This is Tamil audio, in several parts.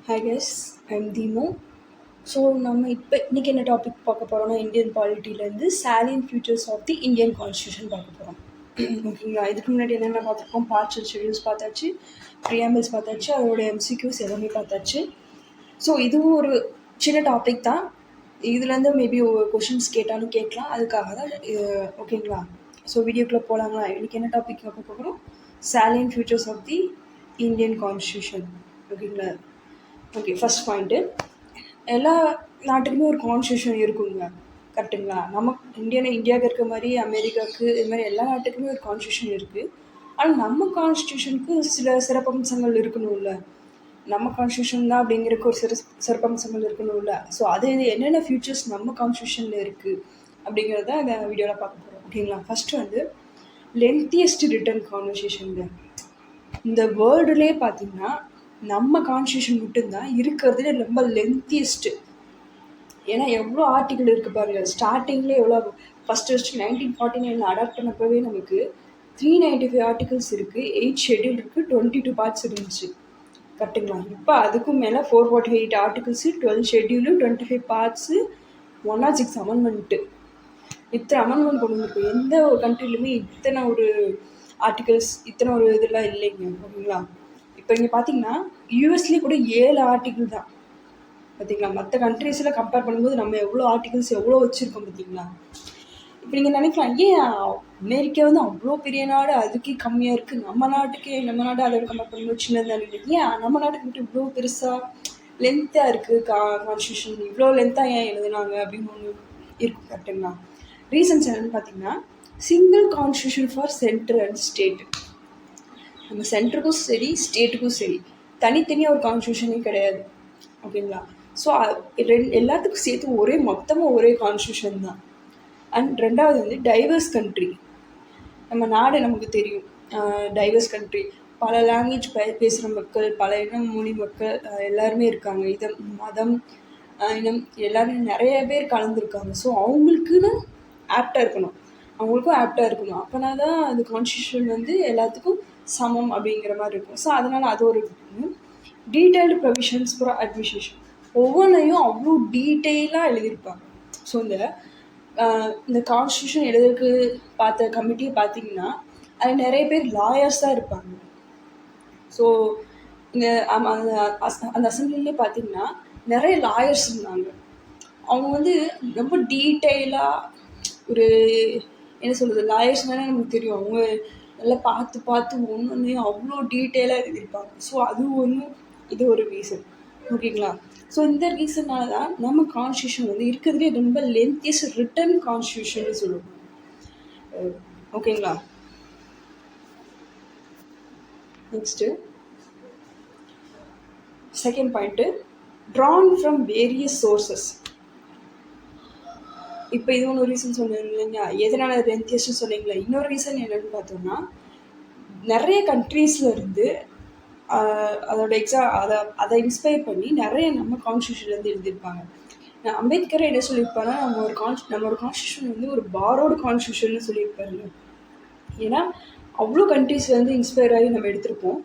Hi guys, I'm Dimo. So நம்ம இன்றைக்கி என்ன டாபிக் பார்க்க போகிறோம்னா இந்தியன் பாலிட்டிலேருந்து salient features of the Indian constitution பார்க்க போகிறோம். ஓகேங்களா? இதுக்கு முன்னாடி என்னென்ன பார்த்துருக்கோம், பார்ட்ஸ் அண்ட் ஷெடியூல்ஸ் பார்த்தாச்சு, ப்ரியாம்பிள்ஸ் பார்த்தாச்சு, அதோட எம்சிக்யூஸ் எல்லாமே பார்த்தாச்சு. ஸோ இதுவும் ஒரு சின்ன டாபிக் தான். இதுலேருந்து மேபி கொஷின்ஸ் கேட்டாலும் கேட்கலாம், அதுக்காக தான். ஓகேங்களா? ஸோ வீடியோக்குள்ளே போகலாங்களா? இன்றைக்கி என்ன டாபிக் பார்க்க போகிறோம், salient features of the Indian constitution. ஓகேங்களா? ஓகே, ஃபஸ்ட் பாயிண்ட்டு, எல்லா நாட்டுக்குமே ஒரு கான்ஸ்டியூஷன் இருக்குங்க. கரெக்டுங்களா? இந்தியாவுக்கு இருக்க மாதிரி அமெரிக்காவுக்கு இது மாதிரி எல்லா நாட்டுக்குமே ஒரு கான்ஸ்டியூஷன் இருக்குது. ஆனால் நம்ம கான்ஸ்டியூஷனுக்கு சில சிறப்பம்சங்கள் இருக்கணும்ல. நம்ம கான்ஸ்டியூஷன் தான் அப்படிங்கிறதுக்கு ஒரு சிறப்பம்சங்கள் இருக்கணும்ல. ஸோ அது என்னென்ன ஃபியூச்சர்ஸ் நம்ம கான்ஸ்டியூஷனில் இருக்குது அப்படிங்கிறத இந்த வீடியோவில் பார்க்க போகிறோம். ஓகேங்களா? ஃபஸ்ட்டு வந்து லென்த்தியஸ்ட் ரிட்டன் கான்வர்சேஷனுங்க. இந்த வேர்ல்டுலேயே பார்த்தீங்கன்னா நம்ம கான்ஸ்டியூஷன் மட்டும்தான் இருக்கிறதுல ரொம்ப லென்த்தியஸ்ட்டு. ஏன்னா எவ்வளோ ஆர்டிக்கிள் இருக்குது பாருங்கள். ஸ்டார்டிங்லேயே எவ்வளோ ஃபஸ்ட்டு 1949 அடாப்ட் பண்ணப்பவே நமக்கு 395 ஆர்டிகல்ஸ் இருக்குது, 8 ஷெட்யூல் இருக்குது, 22 பார்ட்ஸ் இருந்துச்சு. கரெக்டுங்களா? இப்போ அதுக்கும் மேலே 448 ஆர்டிகல்ஸு, 12 ஷெட்யூலு, 25 பார்ட்ஸு, 106 அமெண்ட்மெண்ட்டு. இத்தனை அமெண்ட்மெண்ட் கொண்டு வந்துருக்கு. எந்த ஒரு கண்ட்ரிலுமே இத்தனை ஒரு ஆர்டிகல்ஸ், இத்தனை ஒரு இதெல்லாம் இல்லைங்க. ஓகேங்களா? இப்போ இங்கே பார்த்தீங்கன்னா யூஎஸ்லேயே கூட 7 ஆர்டிகிள் தான். பார்த்தீங்களா? மற்ற கண்ட்ரீஸில் கம்பேர் பண்ணும்போது நம்ம எவ்வளோ ஆர்டிகல்ஸ் எவ்வளோ வச்சுருக்கோம் பார்த்தீங்களா? இப்போ நீங்கள் நினைக்கலாம், ஏன் அமெரிக்கா வந்து அவ்வளோ பெரிய நாடு அதுக்கே கம்மியாக இருக்குது, நம்ம நாடு அதோட கம்பேர் பண்ணும்போது சின்னதாக, ஏன் நம்ம நாட்டுக்கு மட்டும் இவ்வளோ பெருசாக லென்த்தாக இருக்குது கான்ஸ்டியூஷன், இவ்வளோ லென்த்தாக ஏன் எழுதுனாங்க அப்படின்னு ஒன்று இருக்குது. கரெக்டுங்களா? ரீசன்ஸ் என்னென்னு பார்த்தீங்கன்னா, single constitution for central and state. நம்ம சென்ட்ருக்கும் சரி ஸ்டேட்டுக்கும் சரி தனித்தனியாக ஒரு கான்ஸ்டியூஷனே கிடையாது. ஓகேங்களா? ஸோ எல்லாத்துக்கும் சேர்த்து மொத்தமாக ஒரே கான்ஸ்டியூஷன் தான். அண்ட் ரெண்டாவது வந்து டைவர்ஸ் கண்ட்ரி. நம்ம நாடு நமக்கு தெரியும், டைவர்ஸ் கண்ட்ரி. பல லாங்குவேஜ் பேசுகிற மக்கள், பல இனம் மொழி மக்கள் எல்லாருமே இருக்காங்க. மதம் இனம் எல்லாருமே நிறைய பேர் கலந்துருக்காங்க. ஸோ அவங்களுக்குன்னு ஆப்டாக இருக்கணும், அவங்களுக்கும் ஆப்டாக இருக்கணும். அப்போனா தான் அந்த கான்ஸ்டியூஷன் வந்து எல்லாத்துக்கும் சமம் அப்படிங்கிற மாதிரி இருக்கும். ஸோ அதனால் அது ஒரு டீட்டெயில்டு ப்ரொவிஷன்ஸ் ஃபார் அட்மினிஸ்ட்ரேஷன். ஒவ்வொன்றையும் அவ்வளோ டீட்டெயிலாக எழுதியிருப்பாங்க. ஸோ இந்த கான்ஸ்டியூஷன் எழுதுறதுக்கு பார்த்த கமிட்டியை பார்த்தீங்கன்னா அது நிறைய பேர் லாயர்ஸ் தான் இருப்பாங்க. ஸோ இங்கே அந்த அசம்பிளிலே பார்த்தீங்கன்னா நிறைய லாயர்ஸ் இருந்தாங்க. அவங்க வந்து ரொம்ப டீட்டெயிலாக ஒரு என்ன சொல்கிறது, லாயர்ஸ்னாலே நமக்கு தெரியும், அவங்க நல்லா பார்த்து ஒன்று அவ்வளோ டீட்டெயிலாக எழுதியிருப்பாங்க. ஸோ அது இது ஒரு ரீசன். ஓகேங்களா? ஸோ இந்த ரீசனால தான் நம்ம கான்ஸ்டியூஷன் வந்து இருக்கிறதுலே ரொம்ப லென்த்தியஸ்ட் ரிட்டன் கான்ஸ்டியூஷன் சொல்லுவோம். ஓகேங்களா? Next second point, Tran from various sources. இப்போ இது ஒன்று ரீசன் சொன்னேன் இல்லைங்க, எதனால் லென்த்தியஸ்ட்னு சொன்னீங்களா? இன்னொரு ரீசன் என்னென்னு பார்த்தோம்னா, நிறைய கண்ட்ரீஸில் இருந்து அதோட அதை இன்ஸ்பயர் பண்ணி நிறைய நம்ம கான்ஸ்டியூஷன்லேருந்து எழுதியிருப்பாங்க. அம்பேத்கரை என்ன சொல்லியிருப்பாருன்னா, நம்மளோட கான்ஸ்டியூஷன் வந்து ஒரு பாரோடு கான்ஸ்டியூஷன் சொல்லியிருப்பாரு. ஏன்னா அவ்வளோ கண்ட்ரீஸ்லேருந்து இன்ஸ்பயர் ஆகி நம்ம எடுத்திருப்போம்.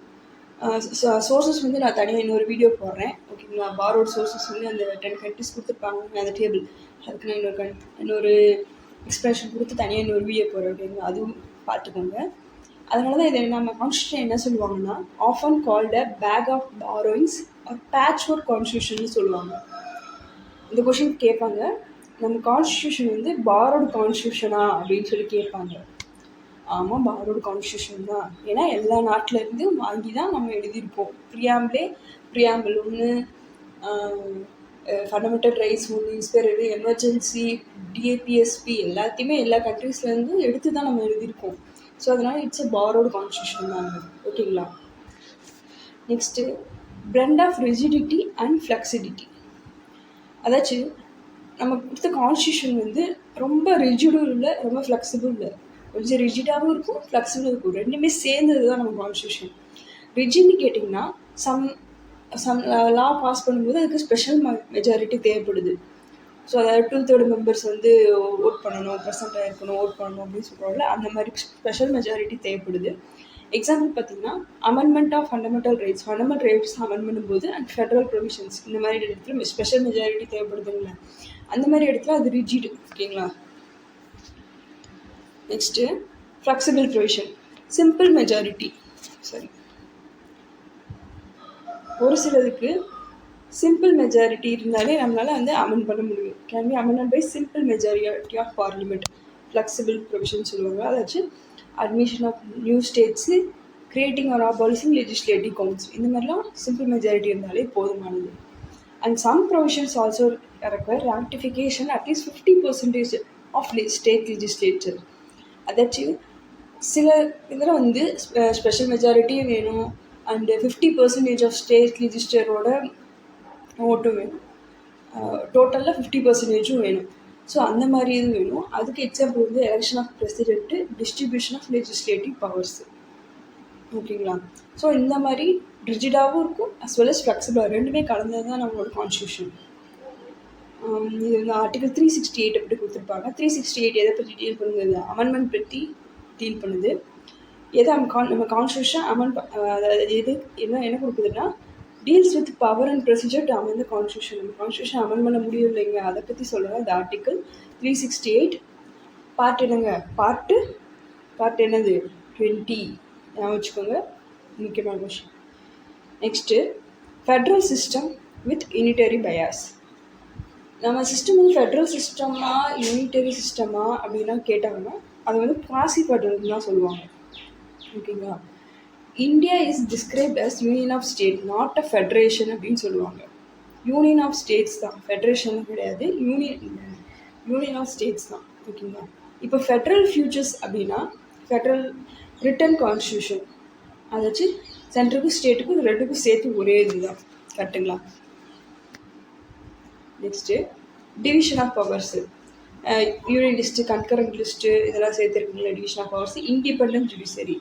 சோர்ஸஸ் வந்து நான் தனியாக இன்னொரு வீடியோ போடுறேன். ஓகேங்களா? பாரோட் சோர்ஸஸ் வந்து அந்த 10 கண்ட்ரிஸ் கொடுத்துருப்பாங்க அந்த டேபிள். அதுக்கு நான் இன்னொரு எக்ஸ்பிளேஷன் கொடுத்து தனியாக இன்னொரு வீடியோ போடுறேன். ஓகேங்களா? அதுவும் பார்த்துக்கோங்க. அதனால தான் இதை நம்ம கான்ஸ்டியூஷன் என்ன சொல்லுவாங்கன்னா, often called a bag of borrowings or patch work constitution சொல்லுவாங்க. இந்த கொஷின் கேட்பாங்க, நம்ம கான்ஸ்டியூஷன் வந்து பாரோடு கான்ஸ்டியூஷனா அப்படின்னு சொல்லி கேட்பாங்க. ஆமாம், பாரோடு கான்ஸ்டியூஷன் தான். ஏன்னா எல்லா நாட்டிலேருந்து வாங்கி தான் நம்ம எழுதியிருப்போம். ப்ரியாம்பிள் ஒன்று, ஃபண்டமெண்டல் ரைட்ஸ் ஒன்று, இன்ஸ்பயர்டு, எமர்ஜென்சி, டிஏபிஎஸ்பி எல்லாத்தையுமே எல்லா கண்ட்ரீஸ்லேருந்து எடுத்து தான் நம்ம எழுதியிருக்கோம். ஸோ அதனால் இட்ஸ் எ பாரோடு கான்ஸ்டியூஷன் தாங்க. ஓகேங்களா? Next blend of rigidity and flexibility. அதாச்சும் நம்ம கொடுத்த கான்ஸ்டியூஷன் வந்து ரொம்ப ரிஜிடும் இல்லை, ரொம்ப ஃப்ளெக்சிபிள் இல்லை. கொஞ்சம் ரிஜிடாகவும் இருக்கும், ஃப்ளெக்சிபிளாக இருக்கும். ரெண்டுமே சேர்ந்தது தான் நம்ம கான்ஸ்டியூஷன். ரிஜிட்னு கேட்டிங்கன்னா சம் லா பாஸ் பண்ணும்போது அதுக்கு ஸ்பெஷல் மெஜாரிட்டி தேவைப்படுது. ஸோ அதாவது 2/3 மெம்பர்ஸ் வந்து ஓட் பண்ணணும், ப்ரெசென்ட்டாக இருக்கணும், ஓட் பண்ணணும் அப்படின்னு சொல்கிறோம்ல, அந்த மாதிரி ஸ்பெஷல் மெஜாரிட்டி தேவைப்படுது. எக்ஸாம்பிள் பார்த்தீங்கன்னா amendment of fundamental rights amend பண்ணும்போது அண்ட் ஃபெடரல் ப்ரொவிஷன்ஸ் இந்த மாதிரி இடத்துல ஸ்பெஷல் மெஜாரிட்டி தேவைப்படுதுங்களா, அந்த மாதிரி இடத்துல அது ரிஜிட். ஓகேங்களா. Next flexible provision, simple majority. சரி, ஒரு சிலதுக்கு சிம்பிள் மெஜாரிட்டி இருந்தாலே நம்மளால் வந்து அமெண்ட் பண்ண முடியும். Can be amended by simple majority of parliament. Flexible provision சொல்லுவாங்க. அதாச்சும் admission of new states, creating or abolishing legislative council, இந்த மாதிரிலாம் சிம்பிள் மெஜாரிட்டி இருந்தாலே போதுமானது. And some provisions also require ratification at least 50% of state legislature. அதாச்சும் சில இதில் வந்து ஸ்பெஷல் மெஜாரிட்டியும் வேணும் அண்டு 50% ஆஃப் ஸ்டேட் லெஜிஸ்லேச்சரோட ஓட்டும் வேணும், டோட்டலில் 50% வேணும். ஸோ அந்த மாதிரி இது வேணும். அதுக்கு எக்ஸாம்பிள் வந்து election of president, distribution of legislative powers. ஓகேங்களா. ஸோ இந்த மாதிரி ரிஜிடாகவும் இருக்கும் அஸ் வெல் அஸ் ஃப்ளெக்சிபிளாக, ரெண்டுமே கலந்தது தான் நம்மளோட கான்ஸ்டியூஷன். இது வந்து ஆர்டிகல் 368 எப்படி கொடுத்துருப்பாங்க. 368 எதை பற்றி டீல் பண்ணுது, அமெண்ட்மெண்ட் பற்றி டீல் பண்ணுது. எதை நம்ம கான்ஸ்டியூஷன் அதாவது எது என்ன கொடுக்குதுன்னா, deals with power and procedure to amend the constitution. நம்ம கான்ஸ்டியூஷன் அமெண்ட் பண்ண முடியும் இல்லைங்க, அதை பற்றி சொல்லுங்கள். இந்த ஆர்டிக்கல் 368 பார்ட் என்னங்க, பார்ட் என்னது 20 ஞாபகம் வச்சுக்கோங்க, முக்கியமான question. Next federal system with unitary bias. நம்ம சிஸ்டம் வந்து ஃபெட்ரல் சிஸ்டமா யூனிட்டரி சிஸ்டமா அப்படின்னா கேட்டாங்கன்னா அது வந்து குவாசி ஃபெட்ரல்னு தான் சொல்லுவாங்க. ஓகேங்களா. India is described as union of state, not a federation அப்படின்னு சொல்லுவாங்க. யூனியன் ஆஃப் ஸ்டேட்ஸ் தான், ஃபெடரேஷன் கிடையாது, யூனியன் ஆஃப் ஸ்டேட்ஸ் தான். ஓகேங்களா. இப்போ ஃபெட்ரல் ஃபியூச்சர்ஸ் அப்படின்னா ஃபெட்ரல் ரிட்டன் கான்ஸ்டியூஷன், அதாச்சு சென்ட்ரலுக்கும் ஸ்டேட்டுக்கும் ரெண்டுக்கும் சேர்த்து ஒரே இதுதான். கரெக்டுங்களா. Next division of powers, union list, concurrent list இதெல்லாம் சேர்த்துருக்குங்களா. Division of powers, independent judiciary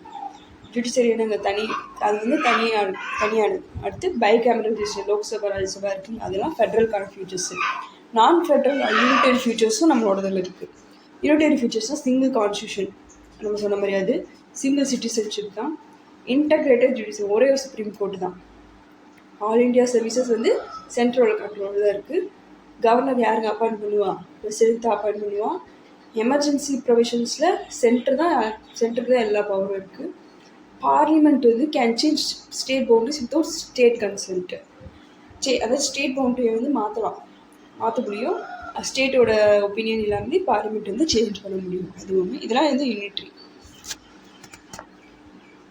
என்னங்க தனி, அது வந்து தனியானது. அடுத்து bicameral judiciary, Lok Sabha Rajya Sabha இருக்குங்க, அதெல்லாம் ஃபெட்ரல்கான ஃபியூச்சர்ஸு. நான் ஃபெட்ரல் யூனிட்டரி ஃபியூச்சர்ஸும் நம்மளோடதில் இருக்குது. யூனிட்டரி ஃபியூச்சர்ஸ்னால் சிங்கிள் கான்ஸ்டியூஷன், நம்ம சொன்ன மாதிரி அது சிங்கிள் சிட்டிசன்ஷிப் தான். இன்டகிரேட்டட் ஜுடிஷரி, ஒரே ஒரு சுப்ரீம் கோர்ட்டு தான். ஆல் இண்டியா சர்வீசஸ் வந்து சென்ட்ரலோட கண்ட்ரோலில் தான் இருக்குது. கவர்னர் யாருங்க அப்பாயின்ட் பண்ணுவான், பிரசிடென்ட் தான் அப்பாயின்ட் பண்ணுவான். எமர்ஜென்சி ப்ரொவிஷன்ஸில் சென்டருக்கு தான் எல்லா பவரும் இருக்குது. பார்லிமெண்ட் வந்து can change state boundaries without state consent. அதாவது ஸ்டேட் பவுண்டரியை வந்து மாற்ற முடியும். ஸ்டேட்டோட ஒப்பீனியன் இல்லாமல் பார்லிமெண்ட் வந்து சேஞ்ச் பண்ண முடியும். அது ஒன்று. இதெல்லாம் வந்து யூனிட்ரி.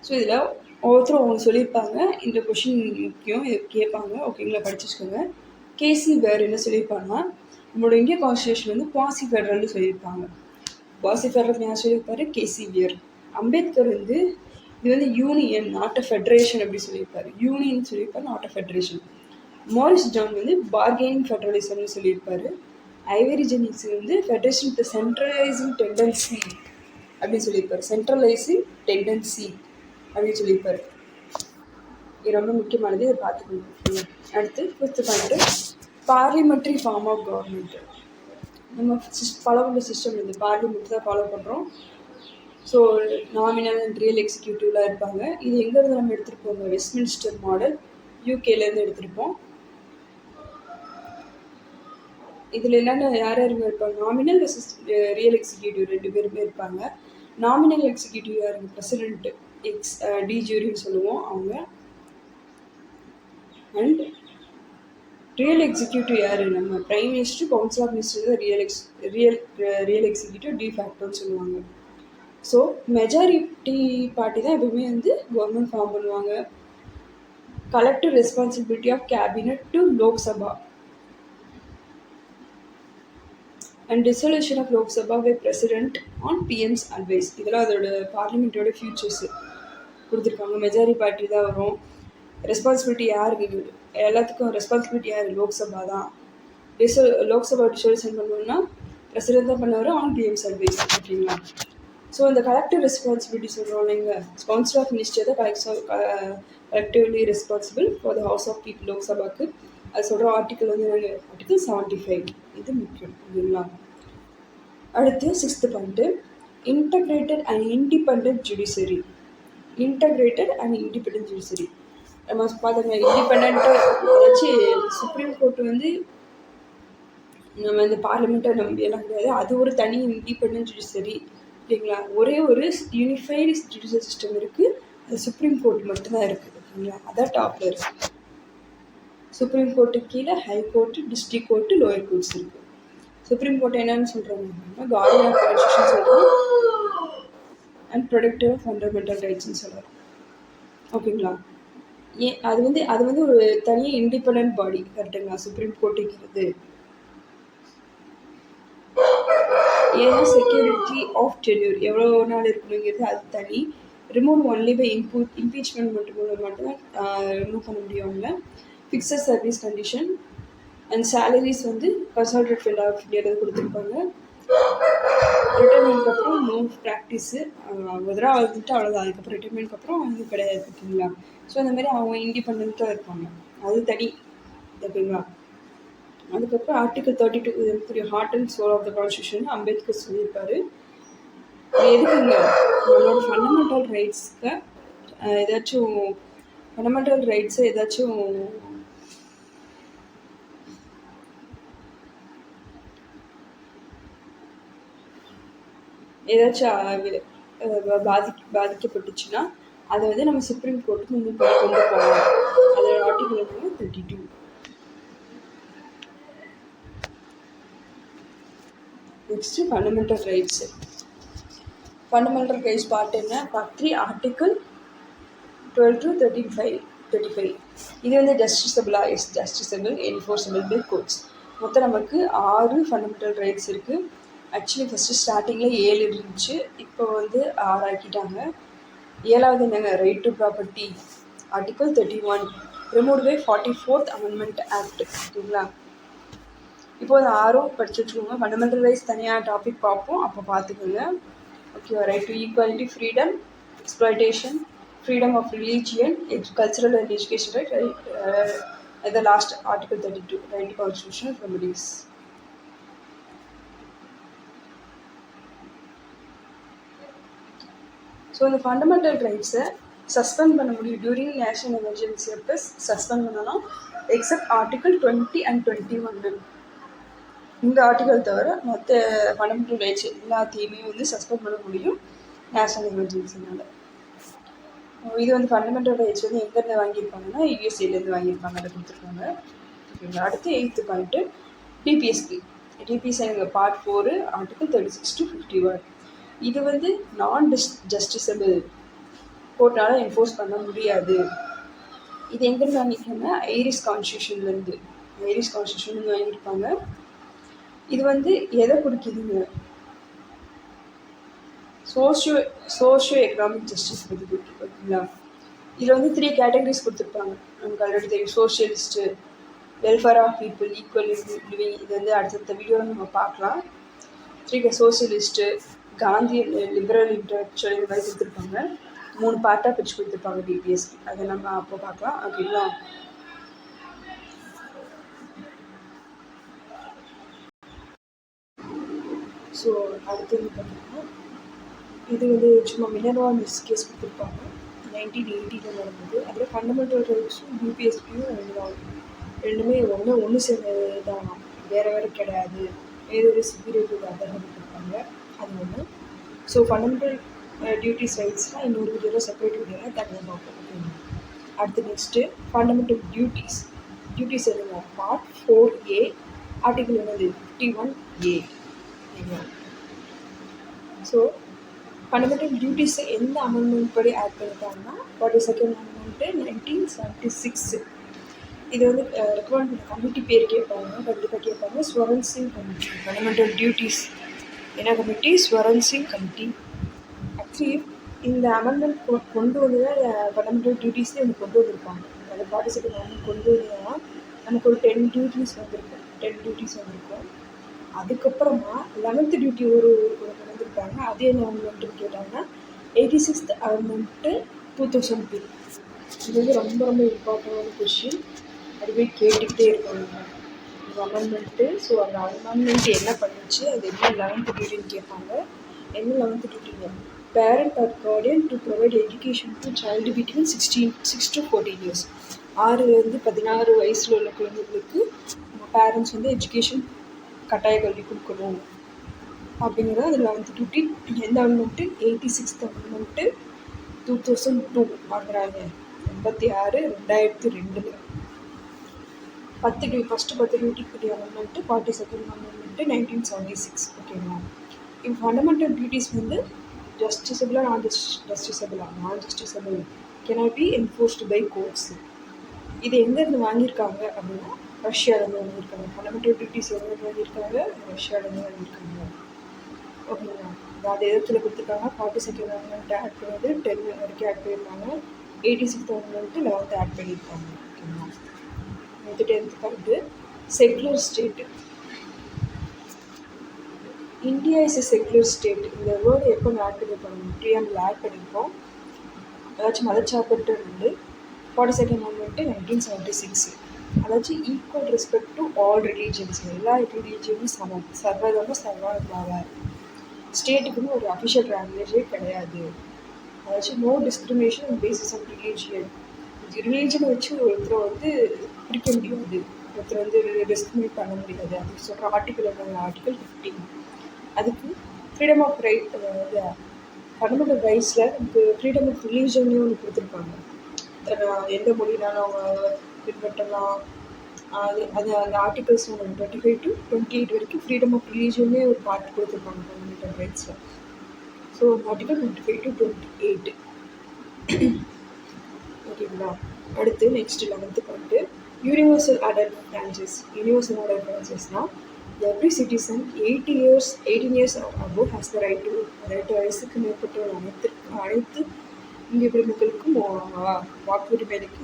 ஸோ இதில் ஒவ்வொருத்தரும் அவங்க சொல்லியிருப்பாங்க. இந்த கொஷின் முக்கியம், இது கேட்பாங்க. ஓகேங்களா, படிச்சு வச்சுக்கோங்க. கேசி வேர் என்ன சொல்லியிருப்பாங்கன்னா, நம்மளோட இந்திய கான்ஸ்டியூஷன் வந்து குவாசி ஃபெடரல்னு சொல்லியிருப்பாங்க. குவாசி ஃபெடரல் யார் சொல்லியிருப்பாரு, கேசி வேர். அம்பேத்கர் வந்து இது வந்து யூனியன் நாட் அ ஃபெடரேஷன் அப்படி சொல்லியிருப்பாரு. யூனியன் சொல்லியிருப்பாரு, not a federation. Morris Jones வந்து பார்கெனிங் ஃபெடரலிசம்னு சொல்லியிருப்பாரு. ஐவரி ஜெனிக்ஸ் வந்து ஃபெடரேஷன் வித் சென்ட்ரலைசிங் டெண்டன்சி அப்படின்னு சொல்லியிருப்பாரு. சென்ட்ரலைசிங் டெண்டன்சி அப்படின்னு சொல்லியிருப்பாரு. இது ரொம்ப முக்கியமானது, இதை பார்த்துக்கணும். அடுத்து 5th point, parliamentary form of government. நம்ம ஃபாலோ பண்ணுற சிஸ்டம் இது, பார்லிமெண்ட் தான் ஃபாலோ பண்ணுறோம். ஸோ நாமினல் அண்ட் ரியல் எக்ஸிக்யூட்டிவ்லாம் இருப்பாங்க. இது எங்கேருந்து நம்ம எடுத்துருப்போம், வெஸ்ட்மின்ஸ்டர் மாடல் யூகேலேருந்து எடுத்திருப்போம். இதில் என்னென்ன யார் இருப்பாங்க, நாமினல் வெர்சஸ் ரியல் எக்ஸிக்யூட்டிவ் 2 பேருமே இருப்பாங்க. நாமினல் எக்ஸிக்யூட்டிவ் யாருங்க, பிரசிடென்ட் டி ஜூரின்னு சொல்லுவோம் அவங்க. அண்ட் ரியல் எக்ஸிக்யூட்டிவ் யார், நம்ம prime minister, council of minister real executive டி ஃபேக்டர்னு சொல்லுவாங்க. ஸோ மெஜாரிட்டி பார்ட்டி தான் எப்பவுமே வந்து கவர்மெண்ட் ஃபார்ம் பண்ணுவாங்க. Collective responsibility of cabinet to Lok Sabha and dissolution of Lok Sabha by president on PM's advice. இதெல்லாம் அதோட பார்லிமெண்ட்டோட ஃபியூச்சர்ஸு கொடுத்துருக்காங்க. மெஜாரிட்டி பார்ட்டி தான் வரும். ரெஸ்பான்சிபிலிட்டி யாருக்கு, எல்லாத்துக்கும் ரெஸ்பான்சிபிலிட்டி யார், லோக்சபா தான். லோக்சபா டிசல்யூஷன் பண்ணணும்னா பிரசிடென்ட் தான் பண்ணுவார் ஆன் பிஎம்ஸ் அட்வைஸ். ஓகேங்களா. ஸோ இந்த கலெக்டிவ் ரெஸ்பான்சிபிலிட்டி சொல்கிறோம் இல்லைங்க, கவுன்சில் ஆஃப் மினிஸ்டர் தான் collectively responsible for the house of people, லோக்சபாக்கு. அது சொல்கிற ஆர்டிக்கல் வந்து ஆர்டிக்கல் 75. இது முக்கியம். இல்லைங்களா. அடுத்து 6th point, integrated and independent judiciary. Integrated and independent judiciary. நம்ம பார்த்துங்க இண்டிபெண்ட்டாக வச்சு சுப்ரீம் கோர்ட் வந்து நம்ம இந்த பார்லிமெண்ட்டை நம்பியெல்லாம் கிடையாது. அது ஒரு தனி இண்டிபெண்டன்ட் ஜுடிஷரி. ஓகேங்களா? ஒரே ஒரு யூனிஃபைடு ஜுடிஷியல் சிஸ்டம் இருக்குது. அது சுப்ரீம் கோர்ட் மட்டும்தான் இருக்குது. ஓகேங்களா? அதான் டாப்பில் இருக்குது. சுப்ரீம் கோர்ட்டுக்கு கீழே high court, district court, lower courts இருக்குது. சுப்ரீம் கோர்ட் என்னன்னு சொல்கிறாங்கன்னா கார்டியன் ஆஃப் கான்ஸ்டியூஷன் சொல்கிறோம் அண்ட் ப்ரொடெக்டர் ஆஃப் ஃபண்டமெண்டல் ரைட்ஸ்ன்னு சொல்கிறோம். ஓகேங்களா? அது வந்து ஒரு தனி இண்டிபெண்ட் பாடி. கரெக்டுங்களா? சுப்ரீம் கோர்ட்டுங்கிறது ஏன்னா செக்யூரிட்டி ஆஃப் டென்யூர் எவ்வளோ நாள் இருக்கணுங்கிறது அது தனி. ரிமூவ் ஒன்லி பை இம்பீச்மெண்ட் மட்டும்தான் ரிமூவ் பண்ண முடியும். அவங்க fixed service condition and salaries வந்து கன்சால்டேட் ஃபண்ட் ஆஃப் இந்தியாவில் கொடுத்துருப்பாங்க. ரிட்டைர்மெண்ட்க்கு அப்புறம் நோ ப்ராக்டிஸு முதலாக வந்துட்டு அவ்வளோதான். அதுக்கப்புறம் ரிட்டைர்மெண்ட்க்கு அப்புறம் அவங்க கிடையாது. ஓகேங்களா? ஸோ அந்த மாதிரி அவங்க இண்டிபெண்ட்டாக இருப்பாங்க. அது தனி. ஓகேங்களா? அதுக்கப்புறம் article 32 heart and soul of the constitution Ambedkar சொல்லியிருப்பாரு. எதுக்குங்க நம்மளோட ஃபண்டமெண்டல் ரைட்ஸ்க்கு ஏதாச்சும் ஃபண்டமெண்டல் ரைட்ஸை ஏதாச்சும் பாதிக்கப்பட்டுச்சுன்னா அதை வந்து நம்ம சுப்ரீம் கோர்ட்டுக்கு கொண்டு போகலாம். அதோட ஆர்டிகல் என்னன்னா 32. Next fundamental rights. Fundamental rights part என்ன? Part 3 article 12 to 35. இது வந்து ஜஸ்டிசபிள் என்ஃபோர்ஸபிள் பை கோர்ட்ஸ். மொத்தம் நமக்கு 6 ஃபண்டமெண்டல் ரைட்ஸ் இருக்குது. ஆக்சுவலி ஃபஸ்ட்டு ஸ்டார்டிங்கில் 7 இருந்துச்சு. இப்போ வந்து 6 ஆக்கிட்டாங்க. 7வது என்னங்க? Right to property article 31 removed by 44th amendment act. ஓகேங்களா? இப்போ அது 6 படிச்சு வச்சுக்கோங்க. ஃபண்டமெண்டல் ரைட்ஸ் தனியாக டாபிக் பார்ப்போம், அப்போ பார்த்துக்கோங்க. ஓகேவா? Right to equality, freedom, exploitation, freedom of religion, cultural and education right, the last article 32 right to constitutional remedies. So the fundamental rights suspend பண்ண முடியும் during national emergency அப்போ suspend பண்ணலாம் except article 20 and 21. இந்த ஆர்டிகல் தவிர மற்ற ஃபண்டமெண்டல் ரைட்ஸ் எல்லாத்தையுமே வந்து சஸ்பெண்ட் பண்ண முடியும் நேஷனல் எமர்ஜென்சினால. இது வந்து ஃபண்டமெண்டல் ரைட்ஸ் வந்து எங்கேருந்து வாங்கியிருப்பாங்கன்னா யூஎஸ்ஏலேருந்து வாங்கியிருப்பாங்க. அதை கொடுத்துருக்காங்க. ஓகேங்களா? அடுத்து 8th பாயிண்ட்டு டிபிஎஸ்பி எங்கள் பார்ட் 4 ஆர்டிகல் 36 to 51. இது வந்து ஜஸ்டிசபிள் கோர்ட்னால என்ஃபோர்ஸ் பண்ண முடியாது. இது எங்கேருந்து வாங்கியிருக்காங்கன்னா ஐரிஷ் கான்ஸ்டியூஷன்லேருந்து வாங்கியிருப்பாங்க. இது வந்து எதை கொடுக்குதுங்க? சோஷியோ எக்கனாமிக் ஜஸ்டிஸ் பற்றி கொடுத்துருக்கு. ஓகேங்களா? இதில் வந்து 3 கேட்டகரிஸ் கொடுத்துருப்பாங்க. நமக்கு ஆல்ரெடி தெரியும். Socialist, welfare of people, equal living. இது வந்து அடுத்தடுத்த வீடியோவில் நம்ம பார்க்கலாம். 3 சோஷியலிஸ்ட்டு, காந்தி லிபரல் இன்டலெக்சுவல் இந்த மாதிரி கொடுத்துருப்பாங்க. 3 பார்ட்டாக பிரித்து கொடுத்துருப்பாங்க டிபிஎஸ்பி. அதை நம்ம அப்போ பார்க்கலாம். ஓகேங்களா? ஸோ அடுத்தது பார்த்தீங்கன்னா இது வந்து சும்மா மினர்வா மிஸ் கேஸ் கொடுத்துருப்பாங்க. 1980 நடந்தது. அதில் ஃபண்டமெண்டல் ரைட்ஸும் யூபிஎஸ்பியும் ரெண்டுமே ஒன்று சேர்ந்தது தான், வேறு கிடையாது. வேறு சுப்பீரியர் அதர் கொடுத்துருப்பாங்க. அது ஒன்று. ஸோ ஃபண்டமெண்டல் டியூட்டிஸ் ரைட்ஸ்னால் இன்னொரு வீடியோவில் செப்பரேட் வீடியோவில் தனியாக பார்ப்போம். அடுத்து நெக்ஸ்ட்டு ஃபண்டமெண்டல் டியூட்டிஸ் எழுதுங்க. பார்ட் 4A ஆர்டிகல் என்னது? 51A. ஸோ ஃபண்டமெண்டல் டியூட்டிஸை எந்த அமெண்ட்மெண்ட் படி ஆட் பண்ணிட்டாங்கன்னா 42nd அமெண்ட்மெண்ட்டு 1976. இது வந்து ரெக்கமெண்ட் பண்ண கமிட்டி பேர் கேட்பாங்க, கண்டிப்பாக கேட்பாங்க. Swaran Singh committee. Fundamental duties என்ன committee? Swaran Singh committee. Actually இந்த அமெண்ட்மெண்ட் கொண்டு வந்து ஃபண்டமெண்டல் டியூட்டிஸே வந்து கொண்டு வந்திருப்பாங்க. அந்த 42nd அமெண்ட்மெண்ட் கொண்டு வந்ததுன்னா நமக்கு ஒரு 10 டியூட்டிஸ் வந்திருக்கும். அதுக்கப்புறமா 11th டியூட்டி ஒரு வந்திருக்காங்க. அது என்ன அமெண்ட்மெண்ட்டுன்னு கேட்டாங்கன்னா 86th அமெண்ட்மெண்ட்டு 2002. இது வந்து ரொம்ப ரொம்ப இம்பார்ட்டண்டான கொஷின். அதுவே கேட்டுக்கிட்டே இருக்காங்க இந்த அமெண்ட்மெண்ட்டு. ஸோ அந்த அமெண்ட்மெண்ட் என்ன பண்ணுச்சு, அது என்ன 11th டியூட்டின்னு கேட்பாங்க. என்ன 11th டியூட்டிங்க? parent or guardian to provide education to child between 6 to 14 years. 6 16 வயசுல உள்ள குழந்தைகளுக்கு பேரண்ட்ஸ் வந்து எஜுகேஷன் கட்டாய கல்வி கொடுக்கணும் அப்படிங்கிறது அது 11th duty. எந்த அமெண்ட்டு 86th அமெண்ட்டு 2002 வாங்குறாங்க. 86 2002 ஃபஸ்ட்டு 10 டியூட்டிக்குரிய அமெண்ட்டு 42nd அமெண்ட்டு 1976. ஓகேங்களா? இப்போ ஃபண்டமெண்டல் டியூட்டிஸ் வந்து ஜஸ்டிசபிளாக நான் justiciable cannot be enforced by courts. இது எங்கேருந்து வாங்கியிருக்காங்க அப்படின்னா ரஷ்யாவிலேருந்து வாங்கியிருக்காங்க. ஃபண்டமெண்டல் டியூட்டிஸ் எங்கேருந்து வாங்கியிருக்காங்க? ரஷ்யாவிலேருந்து வாங்கியிருக்காங்க. ஓகேங்களா? அது எதிர்த்துல கொடுத்துருக்காங்க. 42nd அமெண்ட்டு ஆட் பண்ணது 10 வரைக்கும் ஆட் பண்ணியிருக்காங்க. 86th அமெண்ட்டு 11th ஆட் பண்ணியிருக்காங்க. ஓகேங்களா? 10th point secular state. India is a secular state. இந்த வேர்டு எப்போ ஆட் பண்ணியிருப்பாங்க? ப்ரீஆம்பிள் ஆட் பண்ணியிருப்போம். அதாச்சும் மதச்சார்பற்ற ரெண்டு. 42nd அமெண்ட்டு 1976. அதாச்சும் equal respect to all religions. எல்லா ரிலீஜியனும் சமம். சர்வதம சர்வாத்மாவ. ஸ்டேட்டுக்குன்னு ஒரு அஃபிஷியல் லாங்குவேஜே கிடையாது. அதாச்சும் no discrimination basis on religion. ரிலீஜனை வச்சு ஒருத்தரை வந்து பிரிக்க முடியாது, ஒருத்தரை வந்து டிஸ்கிரிமினேட் பண்ண முடியாது. அதுக்கு சொல்கிற ஆர்டிக்கல் என்ன? ஆர்டிக்கல் 15. அதுக்கு ஃப்ரீடம் ஆஃப் ரைட், ஃபண்டமெண்டல் ரைட்ஸில் நமக்கு ஃப்ரீடம் ஆஃப் ரிலீஜன்லேயும் ஒன்று கொடுத்துருப்பாங்க. எந்த மொழினாலும் அவங்க பின்பற்றலாம். அது அந்த ஆர்டிகல்ஸ் 25 to 28 வரைக்கும் ஃப்ரீடம் ஆஃப் ரிலீஜனே ஒரு பார்ட் கொடுத்துருப்பாங்க ஃபண்டமெண்டல் ரைட்ஸில். So article 25 to 28. ஓகேங்களா? அடுத்து next 11th point universal adult franchise. Universal adult ஃப்ரான்ச்சைஸ்னால் every citizen 18 years or above has the right to 18 வயசுக்கு மேற்பட்ட அனைத்து இந்திய குடிமக்களுக்கும் வாக்குரிமை இருக்கு,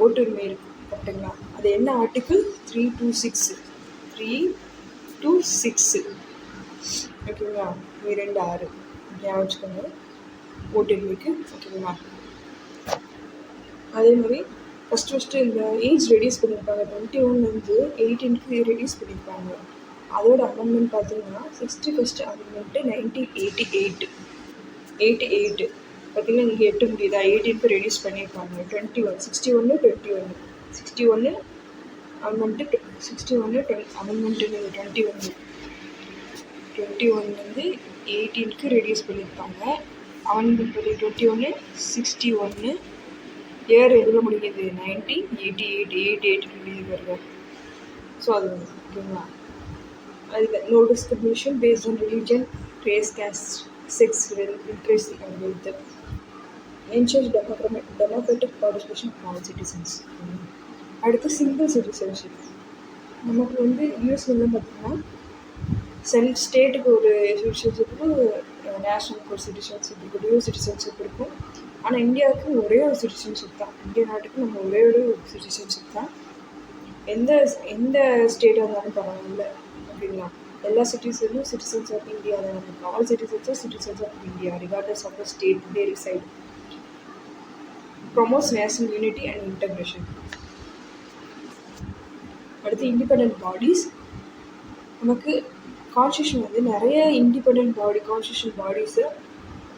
ஓட்டுரிமை இருக்கு. கரெக்டுங்களா? அது என்ன ஆர்டிக்கிள்? 326. ஓகேங்களா? 26 ஞாபகம் வச்சுக்கோங்க ஓட்டுரிமைக்கு. ஓகேங்களா? அதே மாதிரி ஃபஸ்ட்டு இந்த ஏஜ் ரெடியூஸ் பண்ணியிருப்பாங்க. 21 18க்கு ரெடியூஸ் பண்ணியிருப்பாங்க. அதோட அமெண்ட்மெண்ட் பார்த்தீங்கன்னா 61st அமெண்ட்மெண்ட்டு 1988. பார்த்தீங்கன்னா இங்கே 8 முடியுதா? 18க்கு ரெடியூஸ் பண்ணியிருப்பாங்க. 61 அமெண்ட்டு 21 வந்து 18க்கு ரெடியூஸ் பண்ணியிருப்பாங்க. அமெண்ட்மெண்ட் 21 61 இயர் எதில் முடியுது? 1988 முடியுது வருது. ஸோ அது ஓகேங்களா? அது no discrimination based on religion, race, caste, sex, interest and wealth. Ensures democratic participation of all citizens. அடுத்து சிங்கிள் சிட்டிசன்ஷிப். நமக்கு வந்து யூஎஸ்லாம் பார்த்தீங்கன்னா ஸ்டேட்டுக்கு ஒரு சிட்டிசன்ஷிப் இருக்கும், நேஷ்னலுக்கு ஒரு சிட்டிசன்ஷிப் இருக்கும், டியூ சிட்டிசன்ஷிப் இருக்கும். ஆனால் இந்தியாவுக்கு ஒரே ஒரு சிட்டிசன்ஷிப் தான். இந்திய நாட்டுக்கு நம்ம ஒரே ஒரு சிட்டிசன்ஷிப் தான். எந்த ஸ்டேட்டாக இருந்தாலும் பரவாயில்ல. ஓகேங்களா? எல்லா சிட்டிசனும் சிட்டிசன்ஸ் ஆஃப் இந்தியா தான் இருக்கும். All citizens are citizens of India regardless of the state they reside. Promotes national unity and integration. அடுத்து இண்டிபெண்ட் பாடிஸ். நமக்கு கான்ஸ்டியூஷன் வந்து நிறைய இண்டிபெண்ட் கான்ஸ்டியூஷன் பாடிஸை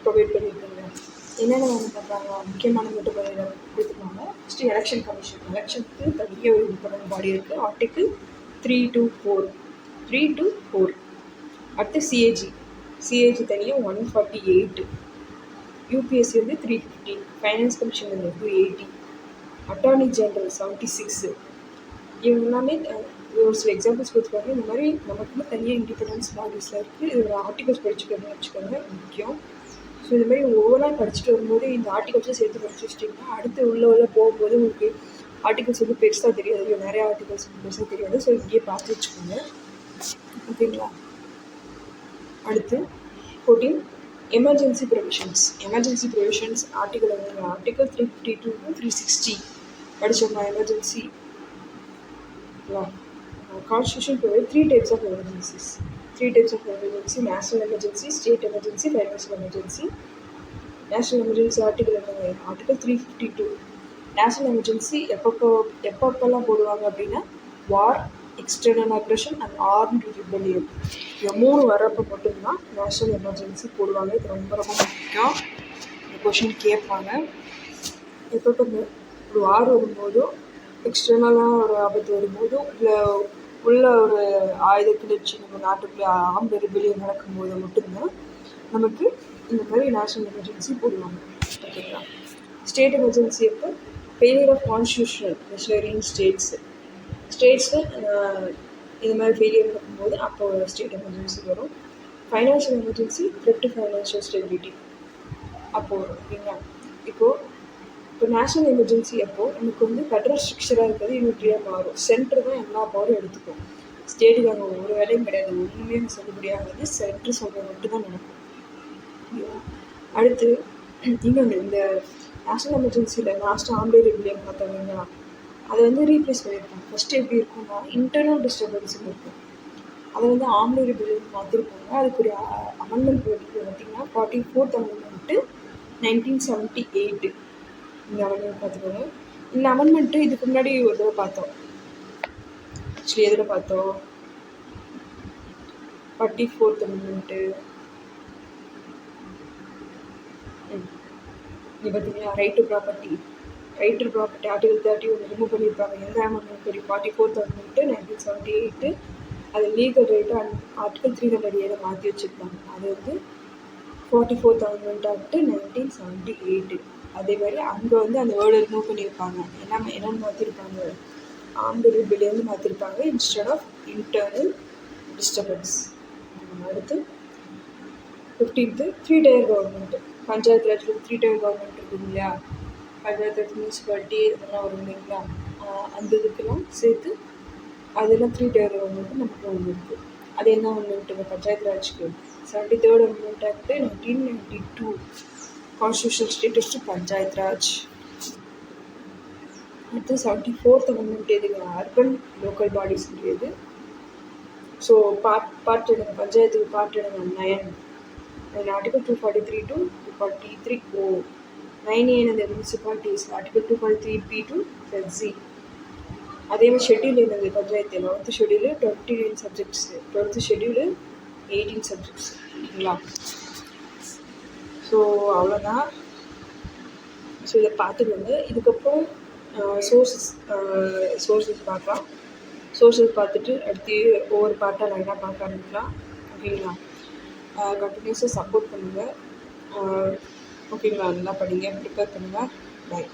ப்ரொவைட் பண்ணியிருக்காங்க. என்னென்ன வந்து பண்ணுறாங்க? முக்கியமான மட்டும் கொடுத்துருக்காங்க. First election commission. எலெக்ஷனுக்கு தனியாக ஒரு இண்டிபெண்ட் பாடி இருக்குது. Article 3 to 4. அடுத்து சிஏஜி தனியாக 148. யூபிஎஸ்சி வந்து 350. ஃபைனான்ஸ் கமிஷன் வந்து 280. Attorney general 76. இவங்க எல்லாமே ஒரு சில எக்ஸாம்பிள்ஸ் கொடுத்துருக்காங்க. இந்த மாதிரி நமக்குன்னு தனியாக இண்டிபெண்டன்ஸ் பாடிஸில் இருக்குது. இதோட ஆர்டிகல்ஸ் படிச்சுக்கணும்னு வச்சுக்கோங்க, முக்கியம். ஸோ இந்த மாதிரி ஓவரால் படிச்சுட்டு வரும்போது இந்த ஆர்டிகல்ஸும் சேர்த்து படிச்சு வச்சிட்டிங்கன்னா அடுத்து உள்ள போகும்போது உங்களுக்கு ஆர்டிகல்ஸ் வந்து பெருசாக தெரியாது, நிறைய ஆர்டிகல்ஸ் பெருசாக தெரியாது. ஸோ இங்கேயே பார்த்து வச்சுக்கோங்க. ஓகேங்களா? அடுத்து 14 எமர்ஜென்சி ப்ரொவிஷன்ஸ். ஆர்டிகல் 352 to 360 படித்தோம்னா emergency. Constitution provides 3 types of emergencies. National emergency, state emergency, financial emergency. National emergency article 352. National emergency எப்பப்பெல்லாம் போடுவாங்க அப்படின்னா war, external aggression and armed rebellion. இந்த 3 வர்றப்போ மட்டும்தான் நேஷ்னல் எமர்ஜென்சி போடுவாங்க. இது ரொம்ப ரொம்ப முக்கியம். இந்த கொஷின் கேட்பாங்க. எப்போ ஒரு வார் வரும்போதோ, எக்ஸ்டர்னலாக ஒரு ஆபத்து வரும்போதோ, இல்லை உள்ள ஒரு ஆயுத கிளர்ச்சி நம்ம நாட்டுக்குள்ளே ஆர்ம்டு ரிபெலியன் நடக்கும்போது மட்டும்தான் நமக்கு இந்த மாதிரி நேஷ்னல் எமர்ஜென்சி போடுவாங்க. ஓகேங்களா? ஸ்டேட் எமர்ஜென்சி அப்போ failure of constitutional measure in ஸ்டேட்ஸில் இந்த மாதிரி ஃபெயிலியர் நடக்கும்போது அப்போ ஸ்டேட் எமர்ஜென்சி வரும். Financial emergency threat to financial stability அப்போது வரும். ஓகேங்களா? இப்போ நேஷ்னல் எமர்ஜென்சி அப்போது நமக்கு ஃபெடரல் ஸ்ட்ரக்சராக இருக்கிறது யூனிட்ரியாக மாறும். சென்ட்ரு தான் எல்லா பவரும் எடுத்துக்கும். ஸ்டேட்டுக்கு அங்கே ஒரு வேலையும் கிடையாது. ஒன்றுமே சொல்லுபடியாகாது. சென்ட்ரு சொல்கிறது மட்டும்தான் நடக்கும். அடுத்து இன்னொன்று, இந்த நேஷ்னல் எமர்ஜென்சியில் லாஸ்ட் ஆர்ம்டு ரிபெலியன் பார்த்தோம்னா அதை ரீப்ளேஸ் பண்ணியிருப்பாங்க. ஃபஸ்ட்டு எப்படி இருக்கும்னா இன்டர்னல் டிஸ்டர்பன்ஸ்னு இருக்கும். அதை ஆர்ம்டு ரிபெலியன் மாற்றிருப்பாங்க. அதுக்கு ஒரு அமெண்ட்மெண்ட் பார்த்தீங்கன்னா 44th அமெண்ட்மெண்ட்டு 1978. இந்த அமெண்ட்மெண்ட் பார்த்துக்கோங்க. இந்த அமெண்ட்மெண்ட்டு இதுக்கு முன்னாடி ஒரு தடவை பார்த்தோம். ஆக்சுவலி எதில் பார்த்தோம்? 44th அமெண்ட்மெண்ட்டு இது பார்த்தீங்கன்னா right to property article 31 remove பண்ணியிருப்பாங்க. எந்த அமெண்ட்மெண்ட் படி 44th அமெண்ட்மெண்ட்டு 1978. அது லீகல் ரைட்டு ஆர்டிகல் 300A மாற்றி வச்சுருப்பாங்க. அது 44th அமெண்ட்மெண்ட் ஆக்ட்டு 1978. அதே மாதிரி அங்கே அந்த வேர்டை ரிமூவ் பண்ணியிருப்பாங்க. என்னென்னு மாற்றிருப்பாங்க? ஆர்ம்டு ரிபெலியன் மாற்றிருப்பாங்க இன்ஸ்டெட் ஆஃப் இன்டர்னல் டிஸ்டர்பன்ஸ். அடுத்து 15th 3 டயர் கவர்மெண்ட்டு. பஞ்சாயத்து ராஜ்ல 3 டயர் கவர்மெண்ட் இருக்குது இல்லையா? பஞ்சாயத்து ராஜ், முனிசிபாலிட்டி இதெல்லாம் வரும் இல்லைங்களா? அந்த இதுக்கெல்லாம் சேர்த்து அதெல்லாம் 3 டயர் கவர்மெண்ட்டு நமக்கு ஒன்று இருக்குது. அது என்ன ஒன்றுட்டு பஞ்சாயத்து ராஜ்க்கு 73rd amendment act 1992 constitutional status to panchayat Raj. அடுத்து 74th அமெண்ட்மெண்ட் எதுங்க? அர்பன் லோக்கல் பாடிஸ் கிடையாது. ஸோ பார்ட் எடுங்க, பஞ்சாயத்துக்கு பார்ட் எடுங்க 9. Article 243 to 243O. 9A என்னது? Municipalities. Article 243B to Z. அதே மாதிரி ஷெட்யூல் என்னது? Panchayat 11th schedule 29 subjects, 12th schedule 18 subjects. ஓகேங்களா? ஸோ அவ்வளோதான். ஸோ இதை பார்த்துக்கோங்க. இதுக்கப்புறம் சோர்ஸஸ் பார்க்கலாம். சோர்ஸஸ் பார்த்துட்டு அடுத்து ஒவ்வொரு பார்ட்டாக லைனாக பார்க்க ஆரம்பிக்கலாம். ஓகேங்களா? கண்டினியூஸாக சப்போர்ட் பண்ணுங்கள். ஓகேங்களா? நல்லா படிங்க, ப்ரிப்பேர் பண்ணுங்கள். பாய்.